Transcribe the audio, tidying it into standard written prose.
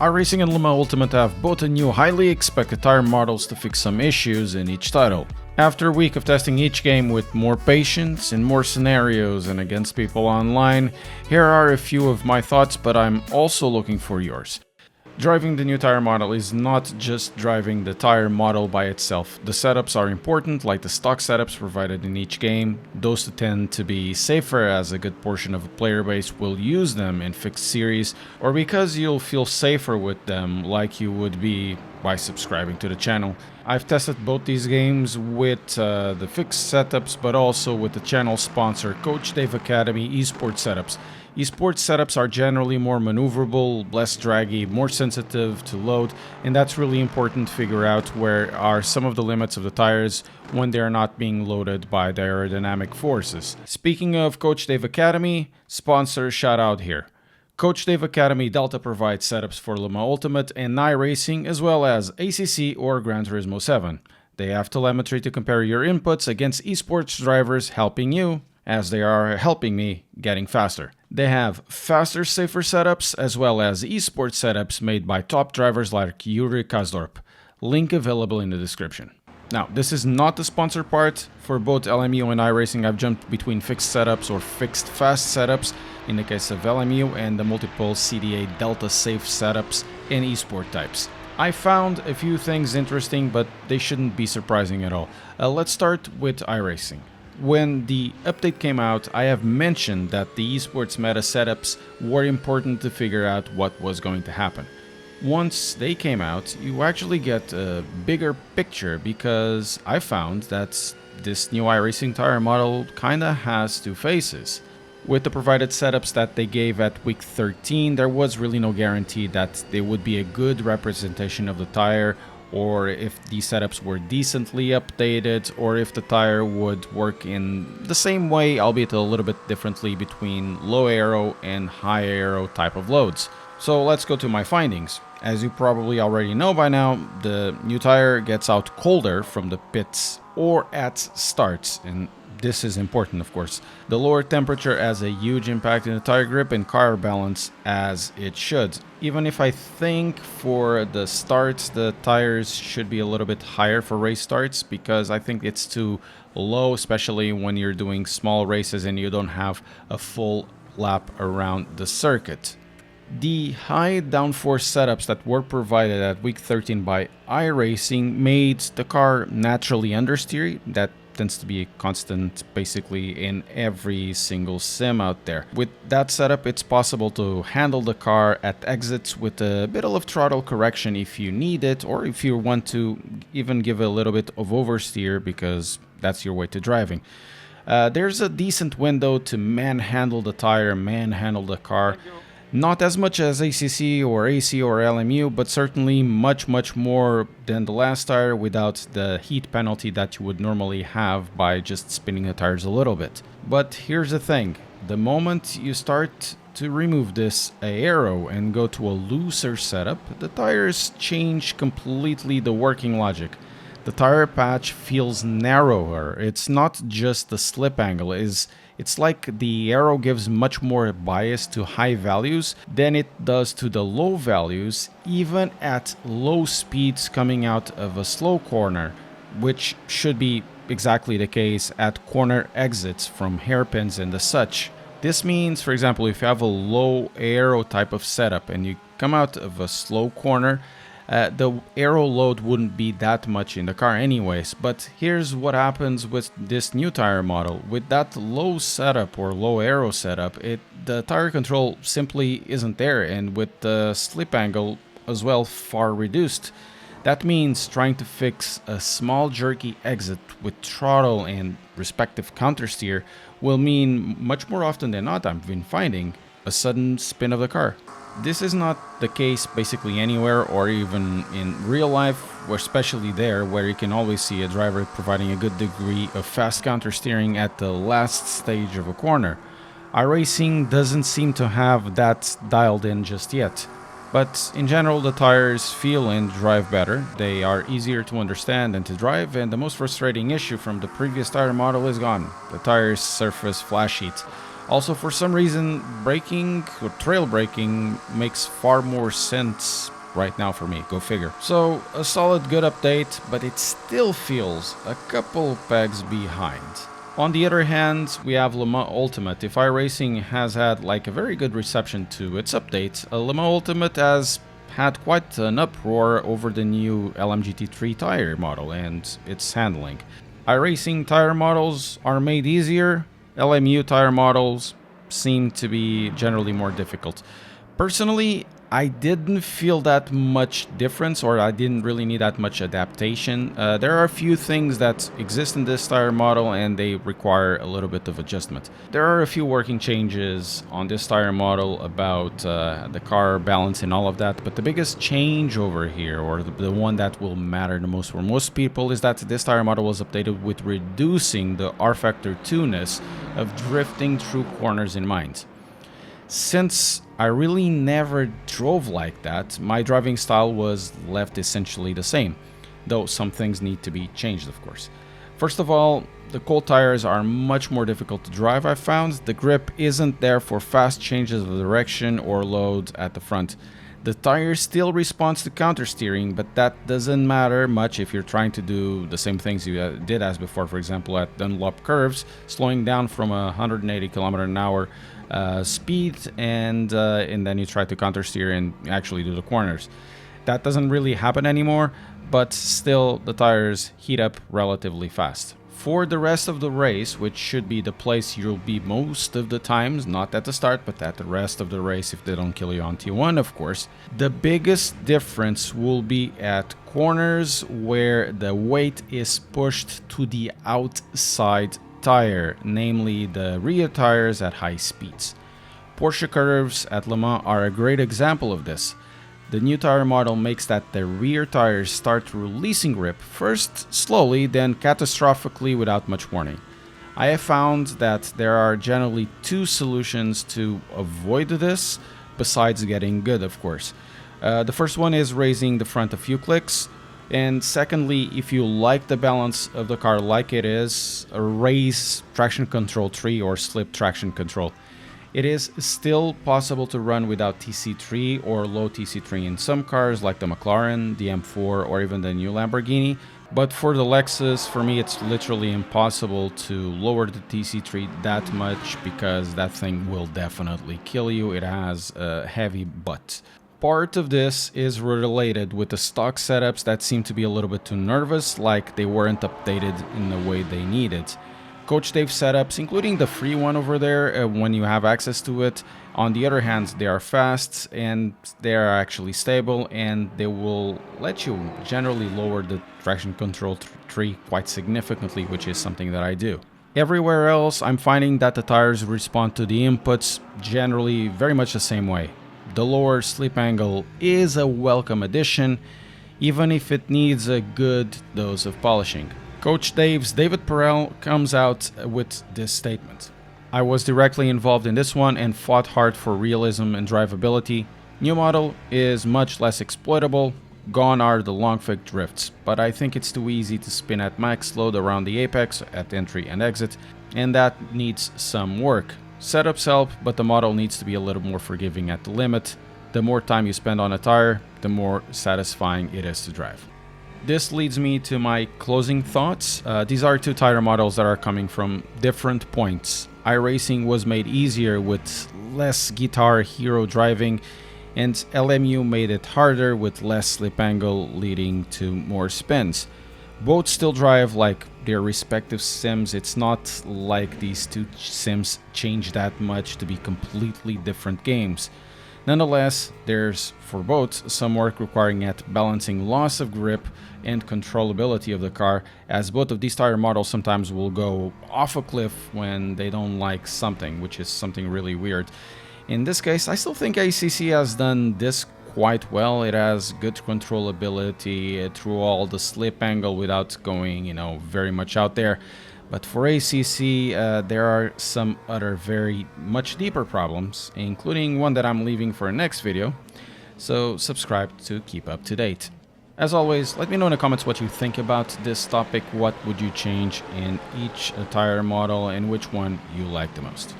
iRacing and Le Mans Ultimate have both new highly expected tire models to fix some issues in each title. After a week of testing each game with more patience, in more scenarios and against people online, here are a few of my thoughts, but I'm also looking for yours. Driving the new tire model is not just driving the tire model by itself. The setups are important, like the stock setups provided in each game. Those tend to be safer as a good portion of a player base will use them in fixed series, or because you'll feel safer with them like you would be by subscribing to the channel. I've tested both these games with the fixed setups, but also with the channel sponsor Coach Dave Academy esports setups. Esports setups are generally more maneuverable, less draggy, more sensitive to load, and that's really important to figure out where are some of the limits of the tires when they're not being loaded by the aerodynamic forces. Speaking of Coach Dave Academy, sponsor shout out here. Coach Dave Academy Delta provides setups for Le Mans Ultimate and iRacing, as well as ACC or Gran Turismo 7. They have telemetry to compare your inputs against esports drivers, helping you, as they are helping me, getting faster. They have faster, safer setups, as well as esports setups made by top drivers like Yuri Kasdorp. Link available in the description. Now, this is not the sponsor part. For both LMU and iRacing, I've jumped between fixed setups or fixed fast setups in the case of LMU and the multiple CDA Delta safe setups in esport types. I found a few things interesting, but they shouldn't be surprising at all. Let's start with iRacing. When the update came out, I have mentioned that the esports meta setups were important to figure out what was going to happen. Once they came out, you actually get a bigger picture because I found that this new iRacing tire model kinda has two faces. With the provided setups that they gave at week 13, there was really no guarantee that they would be a good representation of the tire, or if these setups were decently updated, or if the tire would work in the same way, albeit a little bit differently between low aero and high aero type of loads. So let's go to my findings. As you probably already know by now, the new tire gets out colder from the pits or at starts, and this is important, of course. The lower temperature has a huge impact in the tire grip and car balance, as it should. Even if I think for the starts, the tires should be a little bit higher for race starts, because I think it's too low, especially when you're doing small races and you don't have a full lap around the circuit. The high downforce setups that were provided at week 13 by iRacing made the car naturally understeery. That tends to be a constant basically in every single sim out there. With that setup, it's possible to handle the car at exits with a bit of throttle correction if you need it, or if you want to even give a little bit of oversteer because that's your way to driving. There's a decent window to manhandle the tire, manhandle the car. Not as much as ACC or AC or LMU, but certainly much more than the last tire without the heat penalty that you would normally have by just spinning the tires a little bit. But here's the thing, the moment you start to remove this aero and go to a looser setup, the tires change completely the working logic. The tire patch feels narrower. It's not just the slip angle, it's like the aero gives much more bias to high values than it does to the low values, even at low speeds coming out of a slow corner, which should be exactly the case at corner exits from hairpins and the such. This means, for example, if you have a low aero type of setup and you come out of a slow corner, the aero load wouldn't be that much in the car anyways. But here's what happens with this new tire model. With that low setup or low aero setup, the tire control simply isn't there, and with the slip angle as well far reduced. That means trying to fix a small jerky exit with throttle and respective countersteer will mean much more often than not, I've been finding, a sudden spin of the car. This is not the case basically anywhere, or even in real life, or especially there where you can always see a driver providing a good degree of fast countersteering at the last stage of a corner. iRacing doesn't seem to have that dialed in just yet. But in general, the tires feel and drive better. They are easier to understand and to drive, and the most frustrating issue from the previous tire model is gone. The tires surface flash heat. Also, for some reason, braking or trail braking makes far more sense right now for me, go figure. So, a solid good update, but it still feels a couple pegs behind. On the other hand, we have Le Mans Ultimate. If iRacing has had like a very good reception to its update, Le Mans Ultimate has had quite an uproar over the new LMGT3 tire model and its handling. iRacing tire models are made easier, LMU tire models seem to be generally more difficult. Personally, I didn't feel that much difference, or I didn't really need that much adaptation. There are a few things that exist in this tire model and they require a little bit of adjustment. There are a few working changes on this tire model about the car balance and all of that, but the biggest change over here, or the one that will matter the most for most people, is that this tire model was updated with reducing the R-Factor 2-ness of drifting through corners in mind. Since I really never drove like that, my driving style was left essentially the same, though some things need to be changed, of course. First of all, the cold tires are much more difficult to drive, I found. The grip isn't there for fast changes of direction or load at the front. The tire still responds to counter steering, but that doesn't matter much if you're trying to do the same things you did as before, for example at Dunlop curves, slowing down from 180 km/h speed, and then you try to counter steer and actually do the corners. That doesn't really happen anymore, but still the tires heat up relatively fast. For the rest of the race, which should be the place you'll be most of the times, not at the start, but at the rest of the race if they don't kill you on T1, of course, the biggest difference will be at corners where the weight is pushed to the outside tire, namely the rear tires at high speeds. Porsche curves at Le Mans are a great example of this. The new tire model makes that the rear tires start releasing grip, first slowly, then catastrophically without much warning. I have found that there are generally two solutions to avoid this, besides getting good, of course. The first one is raising the front a few clicks, and secondly, if you like the balance of the car like it is, raise traction control 3 or slip traction control. It is still possible to run without TC3 or low TC3 in some cars like the McLaren, the M4, or even the new Lamborghini, but for the Lexus, for me it's literally impossible to lower the TC3 that much because that thing will definitely kill you. It has a heavy butt. Part of this is related with the stock setups that seem to be a little bit too nervous, like they weren't updated in the way they needed. Coach Dave setups, including the free one over there when you have access to it. On the other hand, they are fast and they are actually stable, and they will let you generally lower the traction control tree quite significantly, which is something that I do. Everywhere else, I'm finding that the tires respond to the inputs generally very much the same way. The lower slip angle is a welcome addition, even if it needs a good dose of polishing. Coach Dave's David Perel comes out with this statement. I was directly involved in this one and fought hard for realism and drivability. New model is much less exploitable. Gone are the long fake drifts, but I think it's too easy to spin at max load around the apex at entry and exit, and that needs some work. Setups help, but the model needs to be a little more forgiving at the limit. The more time you spend on a tire, the more satisfying it is to drive. This leads me to my closing thoughts. These are two tire models that are coming from different points. iRacing was made easier with less Guitar Hero driving, and LMU made it harder with less slip angle, leading to more spins. Both still drive like their respective sims. It's not like these two sims change that much to be completely different games. Nonetheless, there's, for both, some work requiring at balancing loss of grip and controllability of the car, as both of these tire models sometimes will go off a cliff when they don't like something, which is something really weird. In this case, I still think ACC has done this quite well. It has good controllability through all the slip angle without going, very much out there. But for ACC, there are some other very much deeper problems, including one that I'm leaving for a next video. So subscribe to keep up to date. As always, let me know in the comments what you think about this topic. What would you change in each tire model and which one you like the most?